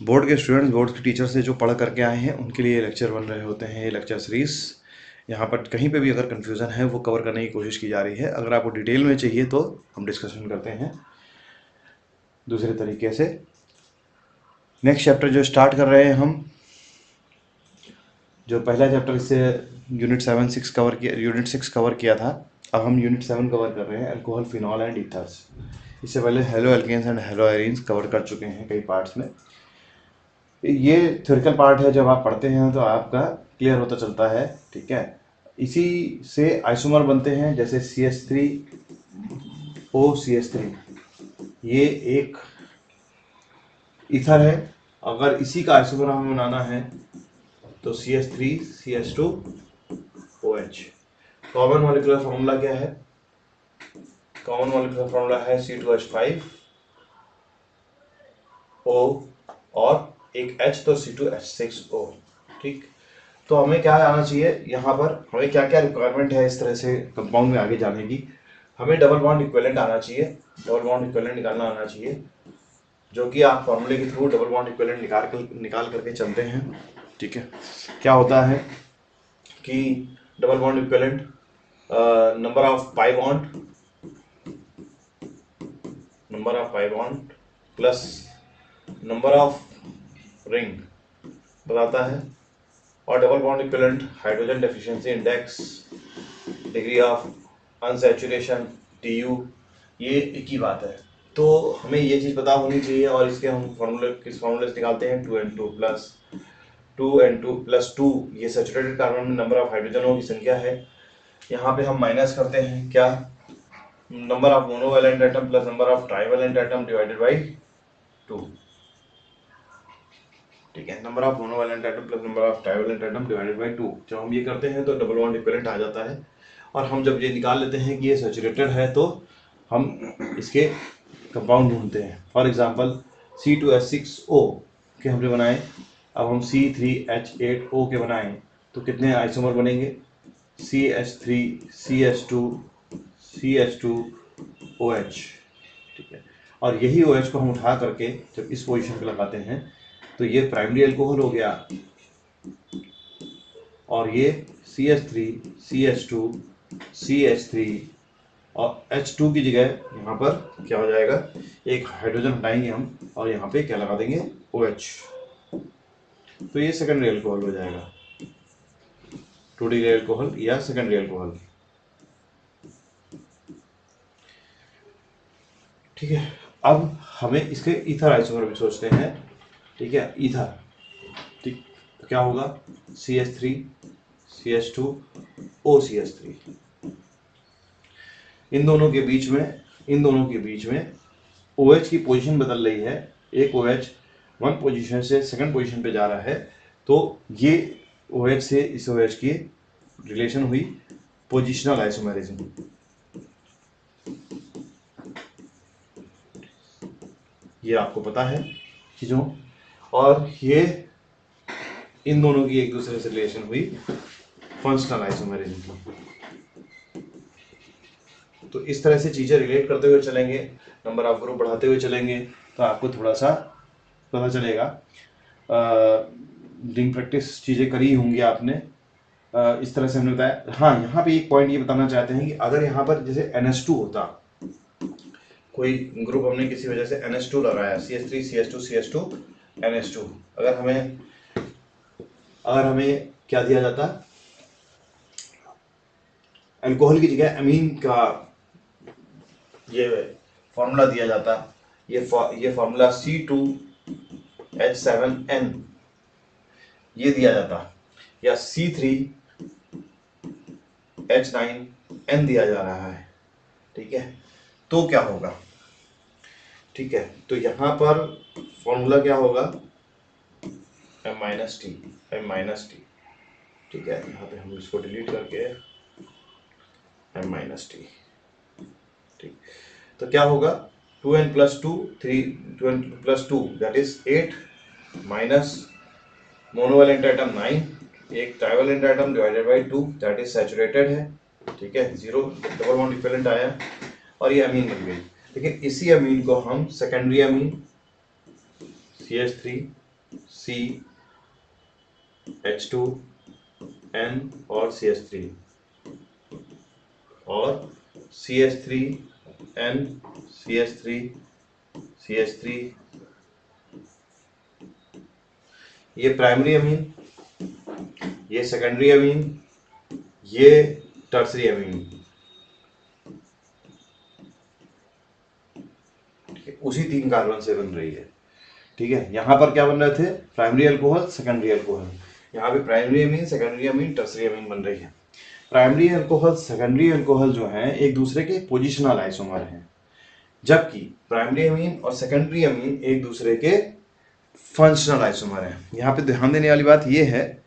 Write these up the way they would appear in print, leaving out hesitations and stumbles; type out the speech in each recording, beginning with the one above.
Board के students, board के teacher से जो पढ़ करके आए हैं उनके लिए लेक्चर बन रहे होते हैं, ये लेक्चर सीरीज। यहाँ पर कहीं पे भी अगर कन्फ्यूज़न है वो कवर करने की कोशिश की जा रही है। अगर आपको डिटेल में चाहिए तो हम डिस्कशन करते हैं दूसरे तरीके से। नेक्स्ट चैप्टर जो स्टार्ट कर रहे हैं हम, जो पहला चैप्टर इससे यूनिट 6 कवर किया था, अब हम यूनिट 7 कवर कर रहे हैं, अल्कोहल, फिनॉल एंड ईथर्स। इससे पहले haloalkanes and haloarenes cover कर चुके हैं कई पार्ट्स में। ये थ्योरिकल पार्ट है, जब आप पढ़ते हैं तो आपका क्लियर होता चलता है, ठीक है। इसी से आइसोमर बनते हैं, जैसे CH3OCH3, ये एक ईथर है। अगर इसी का आइसोमर हमें बनाना है तो CH3CH2OH। कॉमन मॉलिक्यूलर फॉर्मूला क्या है? कॉमन मॉलिक्यूलर फॉर्मूला है C2H5O और एक H तो C2H6O, ठीक। तो हमें क्या आना चाहिए यहाँ पर, हमें क्या क्या रिक्वायरमेंट है इस तरह से कंपाउंड में आगे जाने की। हमें डबल बॉन्ड इक्विवेलेंट आना चाहिए, डबल बॉन्ड इक्विवेलेंट निकालना आना चाहिए, जो कि आप फॉर्मूले के थ्रू डबल बॉन्ड इक्विवेलेंट निकाल करके चलते हैं, ठीक है। क्या होता है कि double bond equivalent number of pi bond plus number of ring बताता है, और double bond equivalent hydrogen deficiency index, degree of unsaturation TU, ये एक ही बात है। तो हमें ये चीज़ पता होनी चाहिए, और इसके हम किस फार्मूले से निकालते हैं, 2n2 ये सैचुरेटेड कार्बन में नंबर ऑफ हाइड्रोजनों की संख्या है। यहाँ पे हम माइनस करते हैं क्या, number of monovalent atom plus number of trivalent atom divided by 2, ठीक है। Number of monovalent atom plus number of trivalent atom divided by 2, जब हम ये करते हैं तो डबल बॉन्ड इक्विवेलेंट आ जाता है। और हम जब ये निकाल लेते हैं कि ये सैचुरेटेड है तो हम इसके कंपाउंड ढूंढते हैं। फॉर एग्जांपल C2H6O के हमने बनाए, अब हम C3H8O के बनाएं तो कितने आइसोमर बनेंगे, CH3CH2CH2OH, ठीक है। और यही OH को हम उठा करके जब इस पोजीशन पे लगाते हैं तो ये प्राइमरी अल्कोहल हो गया, और ये CH3CH2CH3 और H2 की जगह यहाँ पर क्या हो जाएगा, एक हाइड्रोजन हटाएंगे हम और यहाँ पे क्या लगा देंगे, OH। तो ये सेकेंडरी अल्कोहल हो जाएगा, 2 डिग्री अल्कोहल या सेकेंडरी अल्कोहल, ठीक है। अब हमें इसके ईथर आइसोमर भी सोचते हैं, ठीक है। ईथर, ठीक, तो क्या होगा, CH3CH2OCH3। इन दोनों के बीच में OH की पोजीशन बदल रही है, एक OH वन पोजीशन से सेकंड पोजीशन पे जा रहा है, तो ये OH से इस OH की रिलेशन हुई पोजिशनल आइसोमेरिज्म। ये आपको पता है चीज़ों, और ये इन दोनों की एक दूसरे से रिलेशन हुई फंक्शनल आइसोमेरिज्म की। तो इस तरह से चीज़ें रिलेट करते हुए चलेंगे, नंबर ऑफ ग्रुप बढ़ाते हुए चलेंगे, तो आपको थोड़ा सा पता चलेगा। रिंग प्रैक्टिस चीज़ें करी होंगी आपने, इस तरह से हमने बताया। हाँ, यहाँ पे एक पॉइंट ये बताना चाहते हैं कि अगर यहाँ पर जैसे NH2 होता, कोई ग्रुप हमने किसी वजह से NH2 लगाया, CH3CH2CH2 NH2, अगर हमें क्या दिया जाता, अल्कोहल की जगह अमीन का ये फॉर्मूला दिया जाता, ये फॉर्मूला C2H7N ये दिया जाता, या C3H9N दिया जा रहा है, ठीक है। तो क्या होगा, ठीक है, तो यहाँ पर फॉर्मूला क्या होगा, M-T, ठीक है। यहाँ पे हम इसको डिलीट करके M-T, ठीक। तो क्या होगा, 2n+2 that is 8 minus monovalent atom 9, एक trivalent atom divided by 2 that is saturated है, ठीक है। 0 डबल बॉन्ड इक्विवेलेंट आया और ये अमीन बन गई। लेकिन इसी अमीन को हम सेकेंडरी अमीन CH3 CH2N और CH3 और CH3N CH3 ये प्राइमरी अमीन, ये सेकेंडरी अमीन, ये टर्सरी अमीन, उसी 3 कार्बन से बन रही है। ठीक है, यहाँ पर क्या बन रहे थे? Primary alcohol, secondary alcohol. यहाँ पे primary amine, secondary amine, tertiary amine बन रही है। प्राइमरी अल्कोहल, सेकेंडरी अल्कोहल जो है एक दूसरे के पोजिशनल आइसोमर हैं, जबकि प्राइमरी अमीन और सेकेंडरी अमीन एक दूसरे के फंक्शनल आइसोमर हैं। यहाँ पे ध्यान देने वाली बात ये है,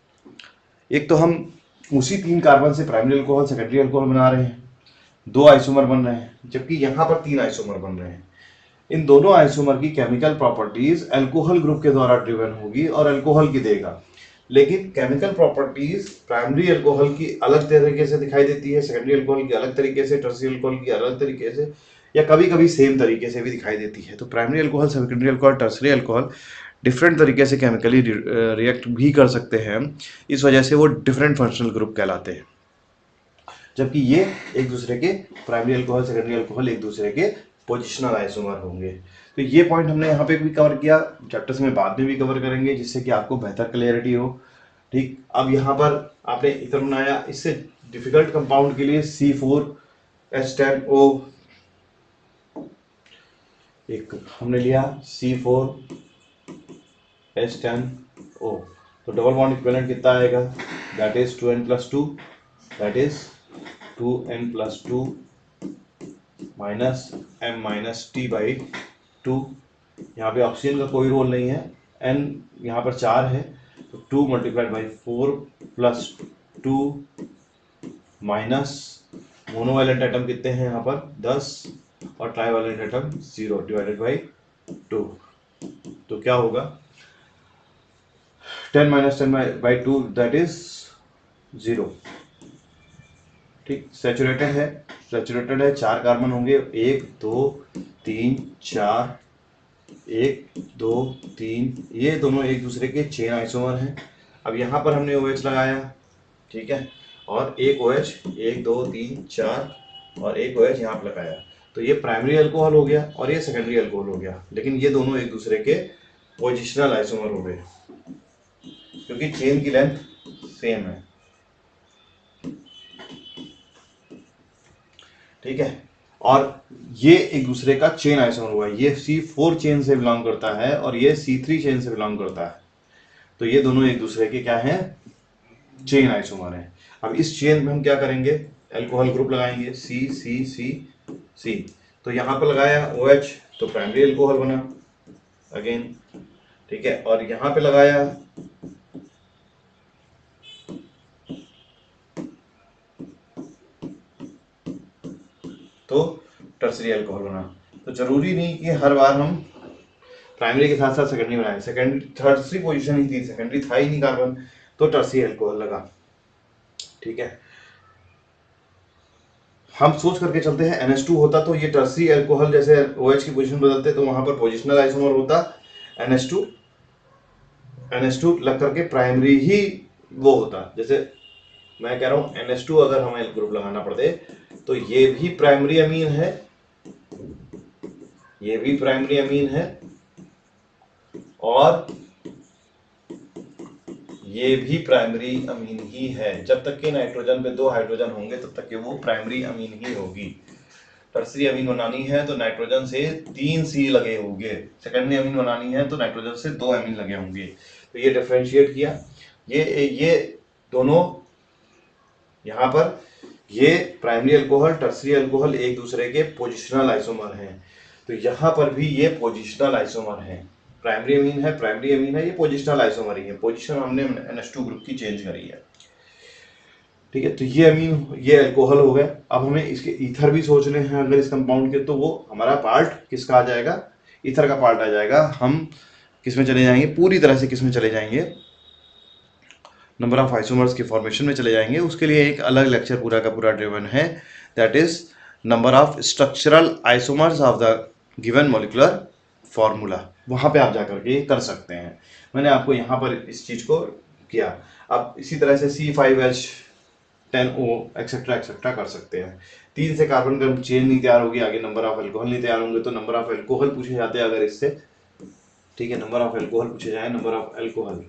एक तो हम उसी 3 कार्बन से प्राइमरी अल्कोहल, सेकेंडरी अल्कोहल बना रहे हैं, 2 आइसोमर बन रहे हैं, जबकि यहाँ पर 3 आइसोमर बन रहे हैं। इन दोनों आइसोमर की केमिकल प्रॉपर्टीज अल्कोहल ग्रुप के द्वारा ड्रिवन होगी और अल्कोहल की देगा, लेकिन केमिकल प्रॉपर्टीज प्राइमरी अल्कोहल की अलग तरीके से दिखाई देती है, सेकेंडरी अल्कोहल की अलग तरीके से, टर्सरी अल्कोहल की अलग तरीके से, या कभी कभी सेम तरीके से भी दिखाई देती है। तो primary alcohol, secondary alcohol, tertiary alcohol different तरीके से केमिकली रिएक्ट भी कर सकते हैं, इस वजह से वो डिफरेंट फंक्शनल ग्रुप कहलाते हैं। जबकि ये एक दूसरे के, प्राइमरी अल्कोहल, सेकेंडरी अल्कोहल एक दूसरे के पोजिशनल आइसोमर होंगे। तो ये पॉइंट हमने यहाँ पे भी कवर किया, चैप्टर्स में बाद में भी कवर करेंगे, जिससे कि आपको बेहतर क्लियरिटी हो। ठीक, अब यहाँ पर आपने इथर बनाया, इससे डिफिकल्ट कंपाउंड के लिए C4H10O एक हमने लिया, C4H10O, तो डबल बॉन्ड इक्विवेलेंट कितना आएगा? That is 2n+2, that is 2n+2 minus M-T/2। यहाँ पे ऑक्सीजन का कोई रोल नहीं है, N यहाँ पर 4 है, तो 2 × 4 + 2 माइनस मोनोवैलेंट एटम कितने हैं यहाँ पर? 10 और ट्राइवैलेंट एटम 0 / 2। तो क्या होगा? 10 - 10/2 दैट इज 0। ठीक, सैचुरेटेड है, 4 कार्बन होंगे, 1 2 3 4, 1 2 3, ये दोनों एक दूसरे के चेन आइसोमर हैं। अब यहाँ पर हमने OH लगाया, ठीक है, और एक OH 1 2 3 4 और एक OH यहाँ पर लगाया, तो ये प्राइमरी अल्कोहल हो गया और ये सेकेंडरी अल्कोहल हो गया, लेकिन ये दोनों एक दूसरे के पोजिशनल आइसोमर हो गए, क्योंकि चेन की लेंथ सेम है। ठीक है, और ये एक दूसरे का चेन आइसोमर हुआ, ये C4 चेन से बिलोंग करता है और ये C3 चेन से बिलोंग करता है, तो ये दोनों एक दूसरे के क्या हैं? चेन आइसोमर हैं। अब इस चेन में हम क्या करेंगे? अल्कोहल ग्रुप लगाएंगे, C। तो यहाँ पर लगाया OH, तो प्राइमरी अल्कोहल बना अगेन, ठीक है, और यहाँ पे लगाया तो टर्सरी अल्कोहल बना। तो जरूरी नहीं कि हर बार हम प्राइमरी के साथ साथ सेकेंडरी बनाए, सेकेंडरी टर्सरी पोजीशन ही थी, सेकेंडरी था ही नहीं कार्बन, तो टर्सरी अल्कोहल लगा। ठीक है, हम सोच करके चलते हैं NH2 होता तो ये टर्सरी अल्कोहल, जैसे OH की पोजीशन बदलते तो वहां पर पोजिशनल आइसोमर होता NH2 लग करके प्राइमरी ही वो होता। जैसे मैं कह रहा हूं NH2 अगर हमें ग्रुप लगाना पड़ते तो ये भी प्राइमरी अमीन है, ये भी प्राइमरी अमीन है, और ये भी प्राइमरी अमीन ही है। जब तक कि नाइट्रोजन पे 2 हाइड्रोजन होंगे तब तक कि वो प्राइमरी अमीन ही होगी। टर्सरी अमीन बनानी है तो नाइट्रोजन से 3 C लगे होंगे, सेकेंडरी अमीन बनानी है तो नाइट्रोजन से 2 अमीन लगे होंगे। तो ये डिफरेंशिएट किया, ये दोनों यहाँ पर ये प्राइमरी अल्कोहल, टर्सरी अल्कोहल एक दूसरे के पोजिशनल आइसोमर हैं, तो यहाँ पर भी ये पोजिशनल आइसोमर हैं। प्राइमरी अमीन है, ये पोजिशनल आइसोमर ही है, पोजिशन हमने NH2 ग्रुप की चेंज करी है। ठीक है, तो ये अमीन, ये अल्कोहल हो गया। अब हमें इसके ईथर भी सोचने हैं अगर इस कंपाउंड के, तो वो हमारा पार्ट किसका आ जाएगा? ईथर का पार्ट आ जाएगा। हम किस में चले जाएंगे? पूरी तरह से किस में चले जाएंगे? नंबर ऑफ आइसोमर्स के फॉर्मेशन में चले जाएंगे। उसके लिए एक अलग लेक्चर पूरा का पूरा ड्रिवन है, that is number of structural isomers of the given molecular formula. वहां पे आप जाकर के कर सकते हैं। मैंने आपको यहाँ पर इस चीज को किया। अब इसी तरह से C5H10O एक्सेट्रा एक्सेट्रा कर सकते हैं। 3 से कार्बन का चेन नहीं तैयार होगी, आगे नंबर ऑफ अल्कोहल नहीं तैयार होंगे, तो नंबर ऑफ अल्कोहल पूछे जाते हैं अगर इससे, ठीक है, नंबर ऑफ अल्कोहल पूछे जाए, नंबर ऑफ अल्कोहल,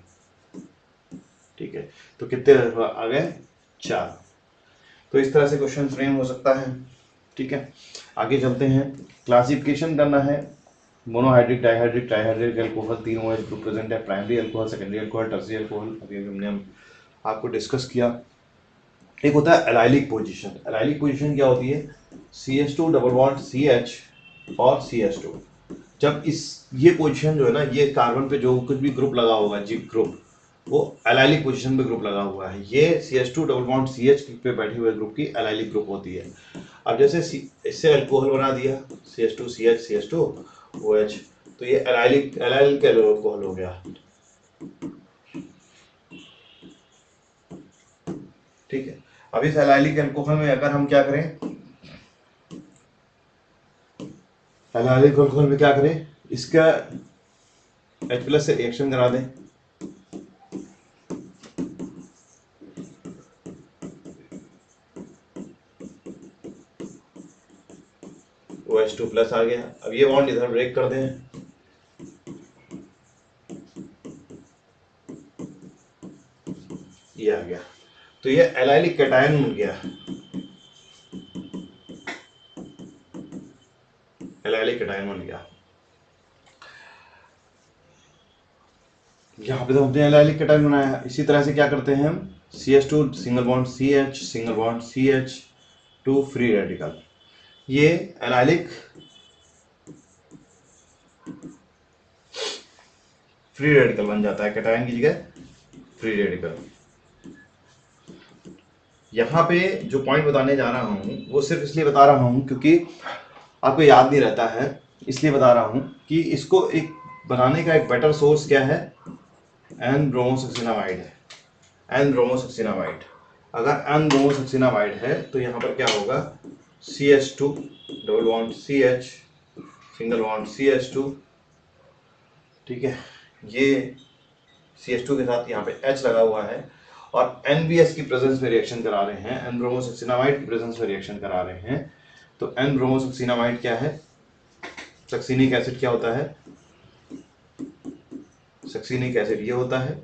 ठीक है, तो कितने आ गए 4। तो इस तरह से क्वेश्चन फ्रेम हो सकता है, ठीक है। आगे चलते हैं, क्लासिफिकेशन करना है। Monohydric, dihydric, trihydric alcohol, 3 OH group present है, primary alcohol, secondary alcohol, tertiary alcohol, अभी हमने आपको डिस्कस किया। एक होता है एलाइलिक पोजीशन। एलाइलिक पोजीशन क्या होती है? CH2 डबल बॉन्ड CH और CH2। जब इस ये पोजीशन जो है ना, ये कार्बन पे जो कुछ भी ग्रुप लगा होगा, जी ग्रुप, वो एलाइलिक पोजीशन पे ग्रुप लगा हुआ है। ये CH2 डबल बॉन्ड CH पे बैठे हुए ग्रुप की एलाइलिक ग्रुप होती है। अब जैसे इससे अल्कोहल बना दिया, CH2 CH CH2 OH, तो ये एलाइलिक एलाइलिक अल्कोहल हो गया, ठीक है। अब इस एलाइलिक अल्कोहल में अगर हम क्या करें, एलाइलिक अल्कोहल में क्या करें, इसका H+ से रिएक्शन करा दें, OH2+ आ गया। अब ये बॉन्ड इधर ब्रेक कर दें, ये आ गया, तो ये एलाइलिक कैटायन बन गया, एलाइलिक कैटायन बन गया। यहाँ पे तो हमने एलाइलिक कैटायन बनाया। इसी तरह से क्या करते हैं हम, CH2 single bond CH single bond CH2 free radical, ये एलाइलिक फ्री रेडिकल बन जाता है, कैटायन की जगह फ्री रेडिकल। यहाँ पे जो पॉइंट बताने जा रहा हूँ वो सिर्फ इसलिए बता रहा हूँ क्योंकि आपको याद नहीं रहता है, इसलिए बता रहा हूँ कि इसको एक बनाने का एक बेटर सोर्स क्या है, एन ब्रोमोसक्सिनामाइड है। एन ब्रोमोसक्सिनामाइड, अगर एन ब्रोमोसक्सिनामाइड है तो यहाँ पर क्या होगा, CH2 double bond CH single bond CH2, ठीक है, ये CH2 के साथ यहाँ पे H लगा हुआ है और NBS की प्रेजेंस में रिएक्शन करा रहे हैं, एन ब्रोमोसक्सिनामाइड की प्रेजेंस में रिएक्शन करा रहे हैं। तो एन ब्रोमोसक्सिनामाइड क्या है, सक्सिनिक एसिड क्या होता है, सक्सिनिक एसिड ये होता है,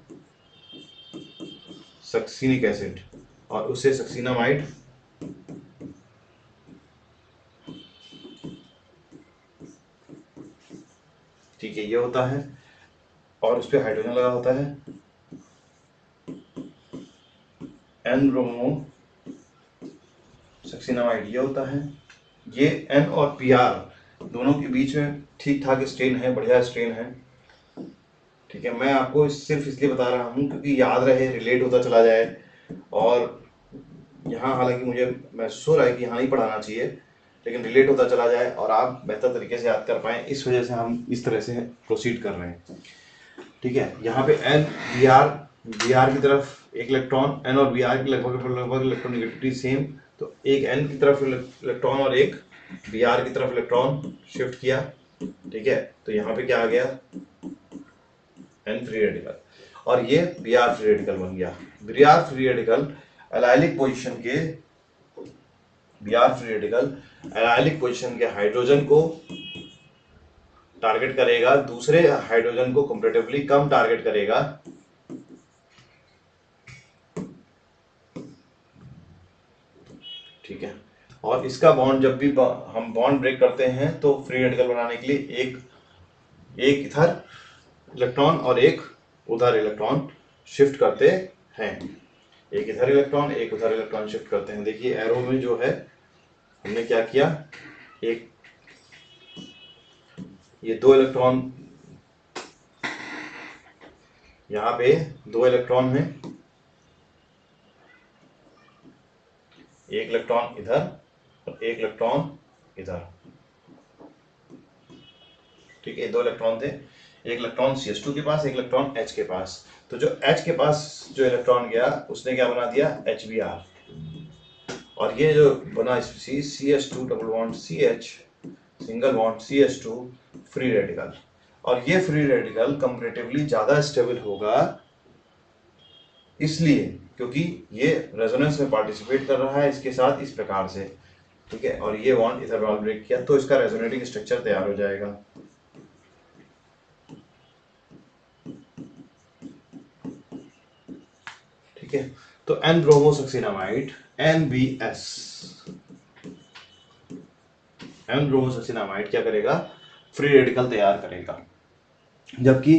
सक्सिनिक एसिड, और उससे सक्सिनामाइड, ठीक है, ये होता है, और उस पर हाइड्रोजन लगा होता है, एन ब्रोमो सक्सिनामाइड ये होता है। ये N और PR दोनों के बीच में ठीक ठाक स्ट्रेन है, बढ़िया स्ट्रेन है, ठीक है। मैं आपको सिर्फ इसलिए बता रहा हूँ क्योंकि याद रहे, रिलेट होता चला जाए। और यहाँ हालांकि मुझे महसूस हो रहा है कि यहाँ नहीं पढ़ाना चाहिए, लेकिन रिलेट होता चला जाए और आप बेहतर तरीके से याद कर पाएँ, इस वजह से हम इस तरह से प्रोसीड कर रहे हैं, ठीक है। यहाँ पे N Br की तरफ एक इलेक्ट्रॉन, N और Br की लगभग इलेक्ट्रॉनिगेटिविटी सेम, तो एक N की तरफ इलेक्ट्रॉन और एक Br की तरफ इलेक्ट्रॉन शिफ्ट किया, ठीक है। तो यहाँ पे क्या आ गया, N फ्री रेडिकल, और ये Br फ्री रेडिकल बन गया। Br free radical allylic position के, Br free radical allylic position के हाइड्रोजन को टारगेट करेगा, दूसरे हाइड्रोजन को कंपैरेटिवली कम टारगेट करेगा, ठीक है। और इसका बॉन्ड जब भी हम बॉन्ड ब्रेक करते हैं तो फ्री रेडिकल बनाने के लिए एक इधर इलेक्ट्रॉन और एक उधर इलेक्ट्रॉन शिफ्ट करते हैं, एक इधर इलेक्ट्रॉन एक उधर इलेक्ट्रॉन शिफ्ट करते हैं। देखिए एरो में जो है हमने क्या किया, एक ये 2 इलेक्ट्रॉन, यहाँ पे 2 इलेक्ट्रॉन है, एक इलेक्ट्रॉन इधर और एक इलेक्ट्रॉन इधर, ठीक है, 2 इलेक्ट्रॉन थे, एक इलेक्ट्रॉन CH2 के पास, एक इलेक्ट्रॉन H के पास। तो जो H के पास जो इलेक्ट्रॉन गया उसने क्या बना दिया, HBr, और ये जो बना species CH2 double bond CH single bond CH2 free radical, और ये फ्री रेडिकल कंपैरेटिवली ज्यादा स्टेबल होगा, इसलिए क्योंकि ये रेजोनेंस में पार्टिसिपेट कर रहा है इसके साथ इस प्रकार से, ठीक है, और ये बॉन्ड इधर वाल ब्रेक किया तो इसका रेजोनेटिंग स्ट्रक्चर तैयार हो जाएगा। ठीक है, तो N bromosuccinimide NBS, N bromosuccinimide क्या करेगा, फ्री रेडिकल तैयार करेगा, जबकि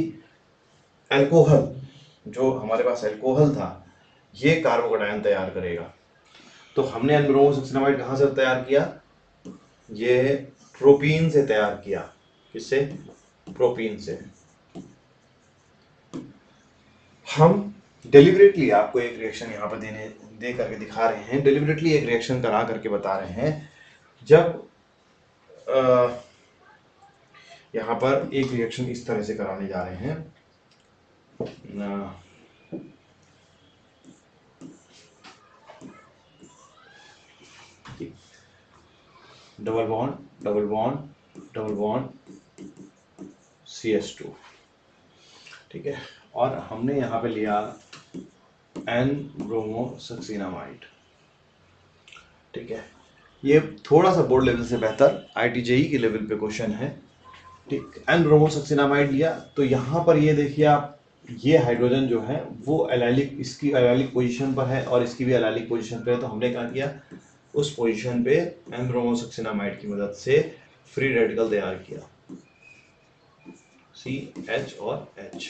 अल्कोहल, जो हमारे पास अल्कोहल था, ये कार्बोकैटायन तैयार करेगा। तो हमने एन ब्रोमोसक्सिनामाइड कहां से तैयार किया, ये प्रोपीन से तैयार किया। किससे, प्रोपीन से। हम डेलिबरेटली आपको एक रिएक्शन यहाँ पर दे करके दिखा रहे हैं, डेलिबरेटली एक रिएक्शन करा करके बता रहे हैं। जब यहाँ पर एक रिएक्शन इस तरह से कराने जा रहे हैं, double bond double bond double bond CH2, ठीक है, और हमने यहाँ पे लिया एन ब्रोमोसक्सिनामाइड, ठीक है। ये थोड़ा सा बोर्ड लेवल से बेहतर IIT-JEE के लेवल पे क्वेश्चन है, ठीक। एन ब्रोमोसक्सिनामाइड लिया तो यहाँ पर ये देखिए आप, ये हाइड्रोजन जो है वो एलाइलिक, इसकी एलाइलिक पोजीशन पर है और इसकी भी एलाइलिक पोजीशन पे है, तो हमने क्या किया, उस पोजीशन पे एन ब्रोमोसक्सिनामाइड की मदद से फ्री रेडिकल तैयार किया, CH और H।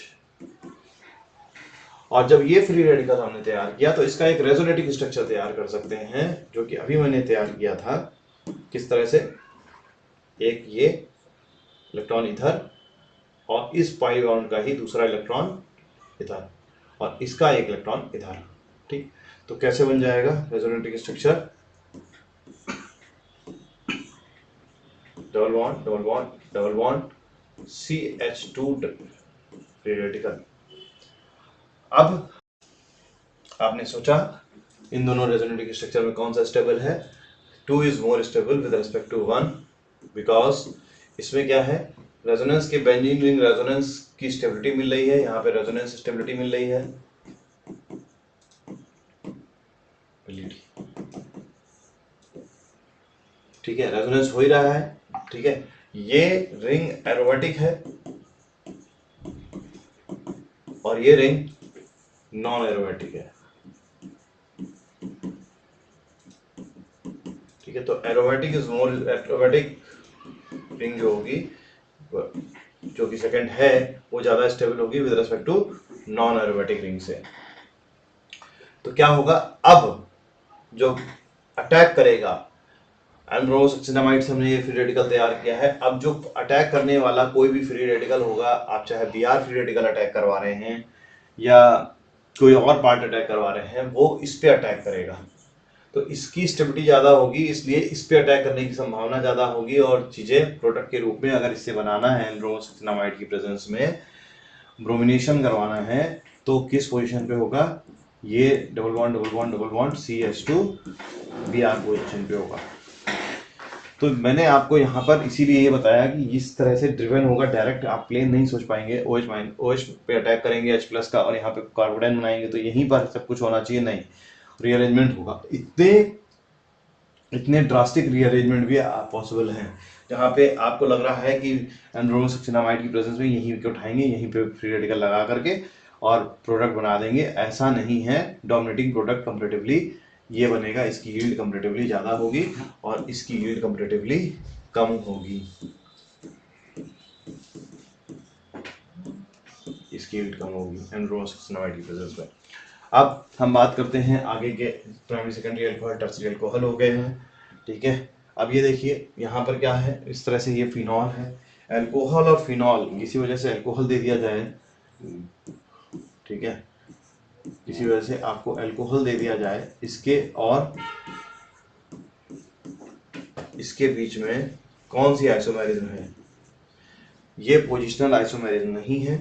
और जब ये फ्री रेडिकल हमने तैयार किया तो इसका एक रेजोनेटिंग स्ट्रक्चर तैयार कर सकते हैं, जो कि अभी मैंने तैयार किया था। किस तरह से, एक ये इलेक्ट्रॉन इधर और इस पाई बॉन्ड का ही दूसरा इलेक्ट्रॉन इधर और इसका एक इलेक्ट्रॉन इधर, ठीक। तो कैसे बन जाएगा resonating structure, double bond double bond double bond CH2 free radical. अब आपने सोचा इन दोनों रेजोनेटिंग स्ट्रक्चर में कौन सा स्टेबल है, 2 is more stable with respect to 1, because इसमें क्या है, रेजोनेंस के बेंजीन रिंग रेजोनेंस की स्टेबिलिटी मिल रही है, यहाँ पे रेजोनेंस स्टेबिलिटी मिल रही है, ठीक है, रेजोनेंस हो ही रहा है, ठीक है। ये रिंग एरोमेटिक है और ये रिंग नॉन एरोमेटिक है, ठीक है। तो aromatic is more, aromatic ring जो होगी, जो कि सेकंड है, वो ज्यादा स्टेबल होगी with respect to non aromatic ring से। तो क्या होगा, अब जो अटैक करेगा, एन ब्रोमोसक्सिनामाइड से हमने ये फ्री रेडिकल तैयार किया है, अब जो अटैक करने वाला कोई भी फ्री रेडिकल होगा, आप चाहे Br फ्री रेडिकल अटैक करवा रहे हैं या कोई और पार्ट अटैक करवा रहे हैं, वो इस पे अटैक करेगा, तो इसकी स्टेबिलिटी ज़्यादा होगी, इसलिए इस पे अटैक करने की संभावना ज़्यादा होगी, और चीज़ें प्रोडक्ट के रूप में अगर इससे बनाना है एन ब्रोमोसक्सिनामाइड की प्रेजेंस में ब्रोमिनेशन करवाना है, तो किस पोजीशन पे होगा, ये double bond double bond double bond CH2 Br position पे होगा। तो मैंने आपको यहाँ पर इसीलिए ये बताया कि इस तरह से ड्रिवन होगा, डायरेक्ट आप प्लेन नहीं सोच पाएंगे, OH पे अटैक करेंगे H+ का और यहाँ पे कार्बोडाइन बनाएंगे तो यहीं पर सब कुछ होना चाहिए, नहीं, रीअरेंजमेंट होगा। इतने ड्रास्टिक रीअरेंजमेंट भी पॉसिबल हैं, जहाँ पे आपको लग रहा है कि एन ब्रोमोसक्सिनामाइड की प्रेजेंस में यहीं पे उठाएंगे, यहीं पे फ्री रेडिकल लगा करके और प्रोडक्ट बना देंगे, ऐसा नहीं है। डोमिनेटिंग प्रोडक्ट कंपैरेटिवली ये बनेगा, इसकी यील्ड कंपैरेटिवली ज़्यादा होगी और इसकी यील्ड कंपैरेटिवली कम होगी, इसकी यील्ड कम होगी एन ब्रोमोसक्सिनामाइड की प्रेजेंस में। अब हम बात करते हैं आगे के, primary secondary alcohol tertiary alcohol हो गए हैं, ठीक है। अब ये देखिए यहाँ पर क्या है, इस तरह से ये फिनॉल है, अल्कोहल और फिनॉल, किसी वजह से अल्कोहल दे दिया जाए, ठीक है, किसी वजह से आपको अल्कोहल दे दिया जाए, इसके और इसके बीच में कौन सी आइसोमेरिज्म है, ये पोजिशनल आइसोमेरिज्म नहीं है,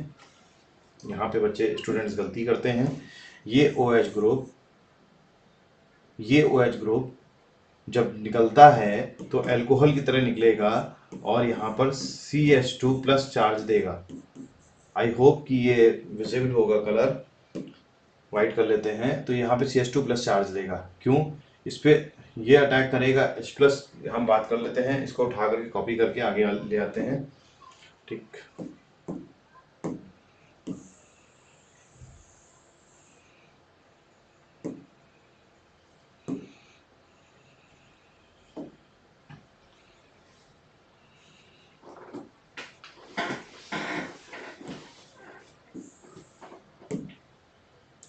यहाँ पे बच्चे स्टूडेंट्स गलती करते हैं। ये OH ग्रुप, ये OH ग्रुप जब निकलता है तो अल्कोहल की तरह निकलेगा और यहाँ पर CH2 प्लस चार्ज देगा। आई होप कि ये विजिबल होगा, कलर वाइट कर लेते हैं। तो यहाँ पे CH2 प्लस चार्ज देगा, क्यों? इस पे ये अटैक करेगा H प्लस। हम बात कर लेते हैं, इसको उठा करके कॉपी करके आगे ले आते हैं। ठीक,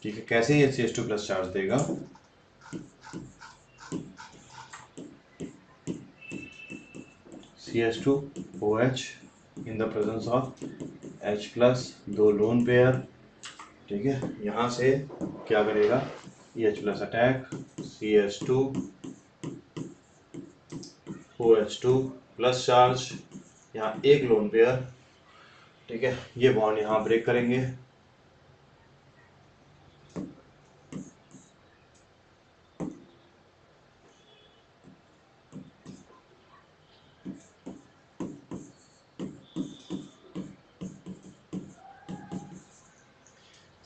ठीक है। कैसे ये CH2 प्लस चार्ज देगा? CH2OH in the presence of H plus, दो लोन पेयर। ठीक है, यहाँ से क्या करेगा? H plus attack, CH2OH2 plus charge, यहाँ एक लोन पेयर। ठीक है, ये बॉन्ड यहाँ ब्रेक करेंगे।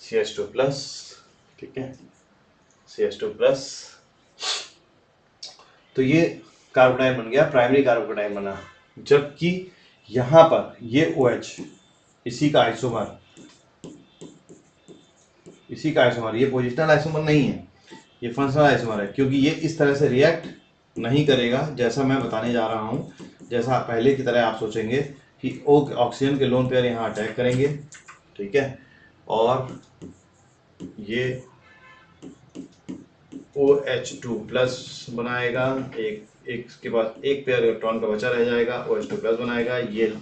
CH2 प्लस, ठीक है, CH2 प्लस। तो ये कार्बोनाइल बन गया, प्राइमरी कार्बोनाइल बना। जबकि यहाँ पर ये OH इसी का आइसोमर, ये पोजिशनल आइसोमर नहीं है, ये फंक्शनल आइसोमर है। क्योंकि ये इस तरह से रिएक्ट नहीं करेगा जैसा मैं बताने जा रहा हूँ। जैसा पहले की तरह आप सोचेंगे कि ऑक्सीजन के लोन पेयर यहाँ अटैक करेंगे, ठीक है, और ये OH2 प्लस बनाएगा, एक के बाद एक पेयर इलेक्ट्रॉन का बचा रह जाएगा, OH2 प्लस बनाएगा। ये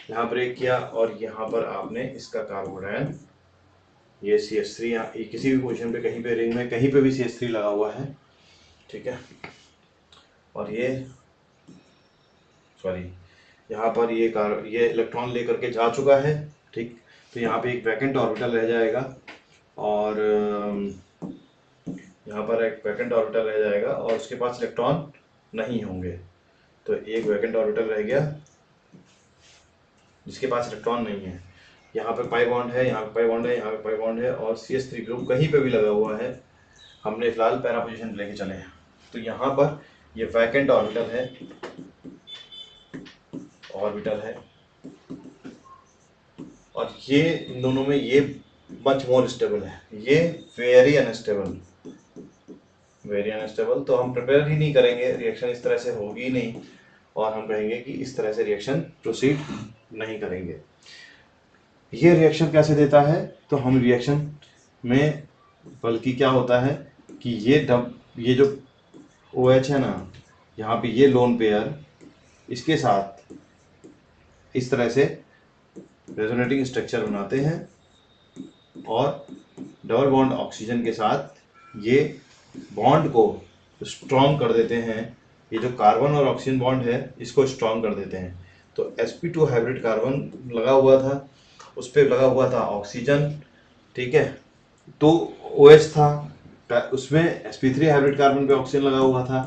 यहाँ ब्रेक किया और यहाँ पर आपने इसका कार्बोनाइल, ये CH3 यहाँ किसी भी पोजीशन पे, कहीं पे रिंग में कहीं पे भी CH3 लगा हुआ है, ठीक है। और ये सॉरी, यहाँ पर ये इलेक्ट्रॉन लेकर के जा चुका है, ठीक। तो यहाँ पे एक वैकेंट ऑर्बिटल रह जाएगा और यहाँ पर एक वैकेंट ऑर्बिटल रह जाएगा और उसके पास इलेक्ट्रॉन नहीं होंगे। तो एक वैकेंट ऑर्बिटल रह गया जिसके पास इलेक्ट्रॉन नहीं है। यहाँ पे पाई बॉन्ड है, यहाँ पे पाई बॉन्ड है, यहाँ पे पाई बॉन्ड है और CH3 ग्रुप कहीं पे भी लगा हुआ है। हमने फिलहाल पैरा पोजीशन लेके चले हैं। तो यहाँ पर ये वैकेंट ऑर्बिटल है और ये इन दोनों में ये मच मोर स्टेबल है, ये वेरी अनस्टेबल। तो हम प्रिपेयर ही नहीं करेंगे, रिएक्शन इस तरह से होगी ही नहीं और हम कहेंगे कि इस तरह से रिएक्शन प्रोसीड नहीं करेंगे। ये रिएक्शन कैसे देता है? तो हम रिएक्शन में बल्कि क्या होता है कि ये जो OH है ना, यहाँ पे ये लोन पेयर इसके साथ इस तरह से रेजोनेटिंग स्ट्रक्चर बनाते हैं और डबल बॉन्ड ऑक्सीजन के साथ ये बॉन्ड को स्ट्रॉन्ग कर देते हैं। ये जो कार्बन और ऑक्सीजन बॉन्ड है इसको स्ट्रॉन्ग कर देते हैं। तो sp2 हाइब्रिड कार्बन लगा हुआ था, उस पर लगा हुआ था ऑक्सीजन, ठीक है। तो OH था, उसमें sp3 हाइब्रिड कार्बन पे ऑक्सीजन लगा हुआ था,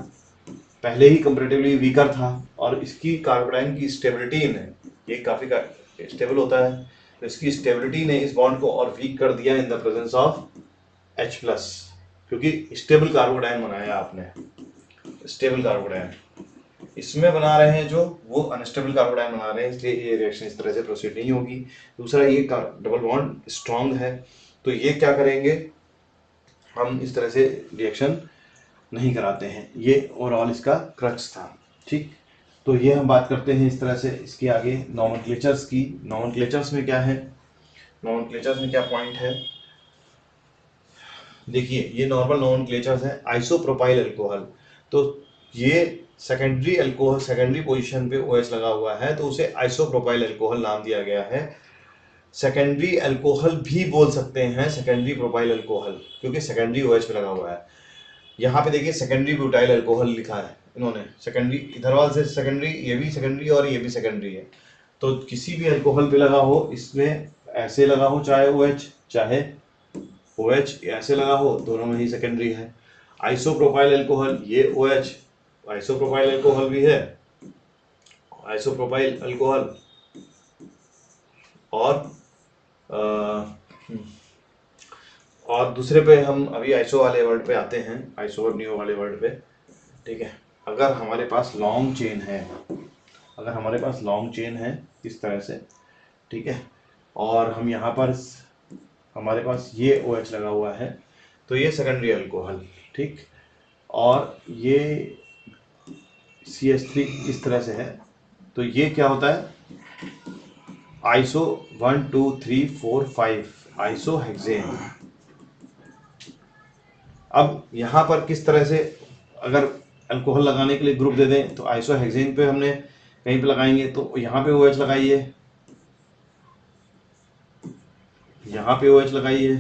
पहले ही कंपैरेटिवली वीकर था और इसकी कार्बोनाइन की स्टेबिलिटी ने, ये काफ़ी स्टेबल होता है, तो इसकी स्टेबिलिटी ने इस बॉन्ड को और वीक कर दिया in the presence of H plus. क्योंकि स्टेबल कार्बोनाइन बनाया आपने, स्टेबल कार्बोनाइन इसमें बना रहे हैं जो वो अनस्टेबल कार्बोनाइन बना रहे हैं, इसलिए ये रिएक्शन इस तरह से प्रोसीड नहीं होगी। दूसरा, ये डबल बॉन्ड स्ट्रॉन्ग है, तो ये क्या करेंगे, हम इस तरह से रिएक्शन नहीं कराते हैं। ये ओवरऑल इसका क्रक्स था, ठीक। तो ये हम बात करते हैं इस तरह से। इसके आगे नॉमेनक्लेचर्स की। नॉमेनक्लेचर्स में क्या है, नॉमेनक्लेचर्स में क्या पॉइंट है, देखिए ये नॉर्मल नॉमेनक्लेचर्स है। आइसोप्रोपाइल अल्कोहल, तो ये सेकेंडरी अल्कोहल, सेकेंडरी पोजीशन पे OH लगा हुआ है तो उसे आइसोप्रोपाइल अल्कोहल नाम दिया गया है। सेकेंडरी अल्कोहल भी बोल सकते हैं, सेकेंडरी प्रोपाइल अल्कोहल, क्योंकि सेकेंडरी OH पे लगा हुआ है। यहाँ पे देखिए सेकेंडरी ब्यूटाइल अल्कोहल लिखा है इन्होंने, सेकेंडरी इधर वाले से सेकेंडरी, ये भी सेकेंडरी और ये भी सेकेंडरी है। तो किसी भी अल्कोहल पे लगा हो, इसमें ऐसे लगा हो चाहे OH, चाहे OH ऐसे लगा हो, दोनों में ही सेकेंडरी है। आइसोप्रोपाइल अल्कोहल, ये OH आइसोप्रोपाइल अल्कोहल भी है, आइसोप्रोपाइल अल्कोहल, और और दूसरे पे हम अभी आइसो वाले वर्ड पे आते हैं, आइसो और नियो वाले वर्ड पे। ठीक है, अगर हमारे पास लॉन्ग चेन है, अगर हमारे पास लॉन्ग चेन है इस तरह से, ठीक है, और हम यहाँ पर हमारे पास ये OH लगा हुआ है, तो ये सेकेंडरी अल्कोहल, ठीक, और ये CH3 इस तरह से है, तो ये क्या होता है, आइसो 1 2 3 4 5 आइसो हेक्सेन। अब यहाँ पर किस तरह से अगर अल्कोहल लगाने के लिए ग्रुप दे दें, तो आइसो हेक्सेन पे हमने कहीं पे लगाएंगे, तो यहाँ पे OH लगाइए, यहाँ पे OH लगाइए,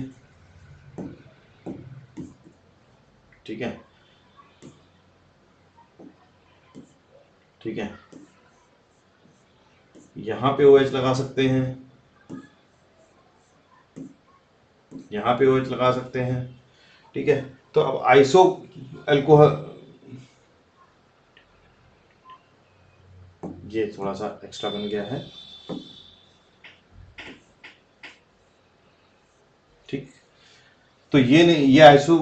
ठीक है, ठीक है, यहाँ पे OH लगा सकते हैं, यहाँ पे OH लगा सकते हैं, ठीक है। तो अब आइसो अल्कोहल, ये थोड़ा सा एक्स्ट्रा बन गया है, ठीक, तो ये नहीं, ये आइसो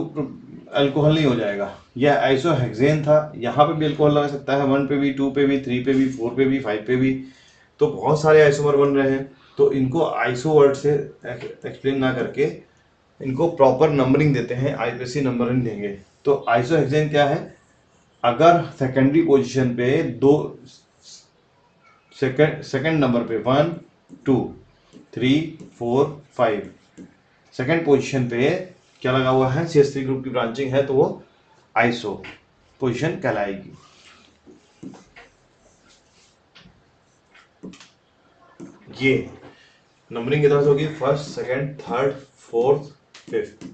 अल्कोहल नहीं हो जाएगा, यह आइसो हेक्सेन था। यहाँ पे भी अल्कोहल लगा सकता है, 1 पे भी, 2 पे भी, 3 पे भी, 4 पे भी, 5 पे भी, तो बहुत सारे आइसोमर बन रहे हैं। तो इनको आइसो वर्ड से एक्सप्लेन ना करके इनको प्रॉपर नंबरिंग देते हैं, IUPAC नंबरिंग देंगे। तो आइसो हेक्सेन क्या है, अगर सेकेंडरी पोजीशन पे दो, सेकेंड नंबर पे 1 2 3 4 5 सेकेंड पोजीशन पे क्या लगा हुआ है, CH3 ग्रुप की ब्रांचिंग है, तो वो आइसो पोजीशन कहलाएगी। ये नंबरिंग किधर से होगी, first, second, third, fourth, fifth,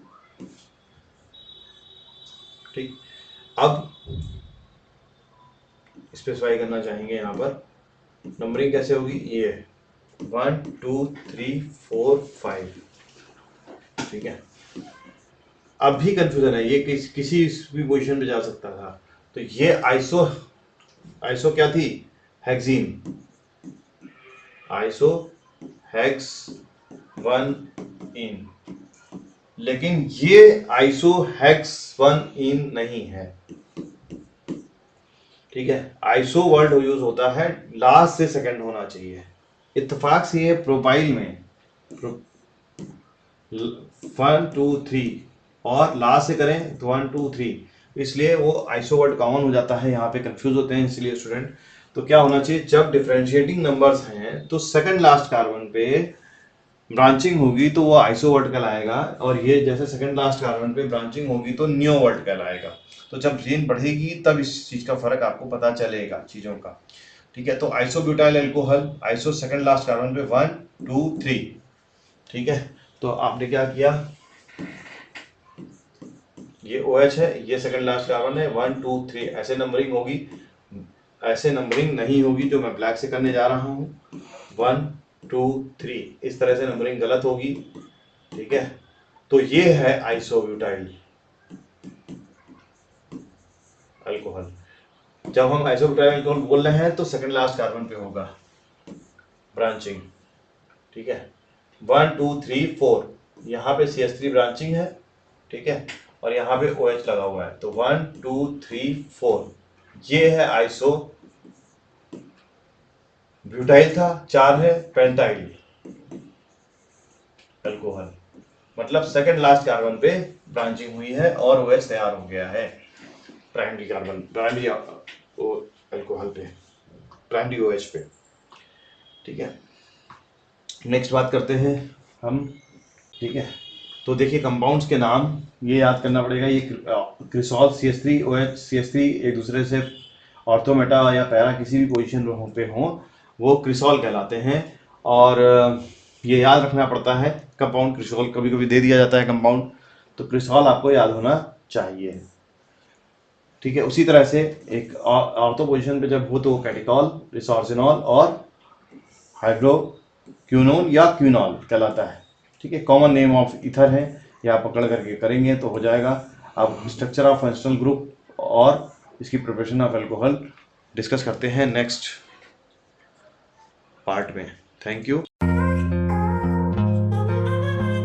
ठीक। अब स्पेसिफाई करना चाहेंगे यहाँ पर नंबरिंग कैसे होगी, ये 1 2 3 4 5, ठीक है। अब भी कंफ्यूजन है, ये किसी भी पोजीशन पे जा सकता था। तो ये आइसो, आइसो क्या थी, हेक्सीन, आइसो हेक्स 1 इन, लेकिन ये आइसो हेक्स 1 इन नहीं है, ठीक है। आइसो वर्ड यूज होता है लास्ट से सेकंड होना चाहिए, इत्तेफाक से ये प्रोपाइल में 1 2 3 और लास्ट से करें तो 1 2 3, इसलिए वो आइसो वर्ड कॉमन हो जाता है, यहाँ पे कंफ्यूज होते हैं इसलिए स्टूडेंट। तो क्या होना चाहिए, जब डिफरेंशिएटिंग नंबर्स हैं तो सेकंड लास्ट कार्बन पे ब्रांचिंग होगी तो वो आइसो वर्ड कहलाएगा, और ये जैसे सेकंड लास्ट कार्बन पे ब्रांचिंग होगी तो नियो वर्ड कहलाएगा। तो जब चेन बढ़ेगी तब इस चीज का फर्क आपको पता चलेगा चीजों का, ठीक है। तो isobutyl alcohol, iso second last carbon पे 1 2 3, ठीक है। तो आपने क्या किया, ये OH है, ये सेकंड लास्ट कार्बन है, 1 2 3 ऐसे नंबरिंग होगी, ऐसे नंबरिंग नहीं होगी जो मैं ब्लैक से करने जा रहा हूँ, 1 2 3 इस तरह से नंबरिंग गलत होगी, ठीक है। तो ये है आइसोब्यूटाइल अल्कोहल। जब हम आइसोब्यूटाइल अल्कोहल बोल रहे हैं तो सेकंड लास्ट कार्बन पे होगा ब्रांचिंग, ठीक है। 1 2 3 4 यहाँ पे CH3 ब्रांचिंग है, ठीक है, और यहाँ पे OH लगा हुआ है, तो 1 2 3 4 ये है आइसो ब्यूटाइल था, 4 है पेंटाइल अल्कोहल, मतलब सेकंड लास्ट कार्बन पे ब्रांचिंग हुई है और OH तैयार हो गया है प्राइमरी कार्बन, प्राइमरी अल्कोहल पे, प्राइमरी OH पे, ठीक है। नेक्स्ट बात करते हैं हम, ठीक है। तो देखिए कंपाउंड्स के नाम ये याद करना पड़ेगा, ये क्रिसॉल CH3 OH CH3 एक दूसरे से ऑर्थोमेटा या पैरा किसी भी पोजीशन पे हों वो क्रिसॉल कहलाते हैं, और ये याद रखना पड़ता है कंपाउंड क्रिसॉल कभी कभी दे दिया जाता है कंपाउंड, तो क्रिसॉल आपको याद होना चाहिए, ठीक है। उसी तरह से एक ऑर्थो पोजीशन पे जब हो तो कैटिकॉल, रिसोर्सिनॉल और हाइड्रोक्विनोन या क्विनॉल कहलाता है, ठीक है। कॉमन नेम ऑफ ईथर है, या पकड़ करके करेंगे तो हो जाएगा। अब स्ट्रक्चर ऑफ फंक्शनल ग्रुप और इसकी प्रिपरेशन ऑफ अल्कोहल डिस्कस करते हैं नेक्स्ट पार्ट में। Thank you.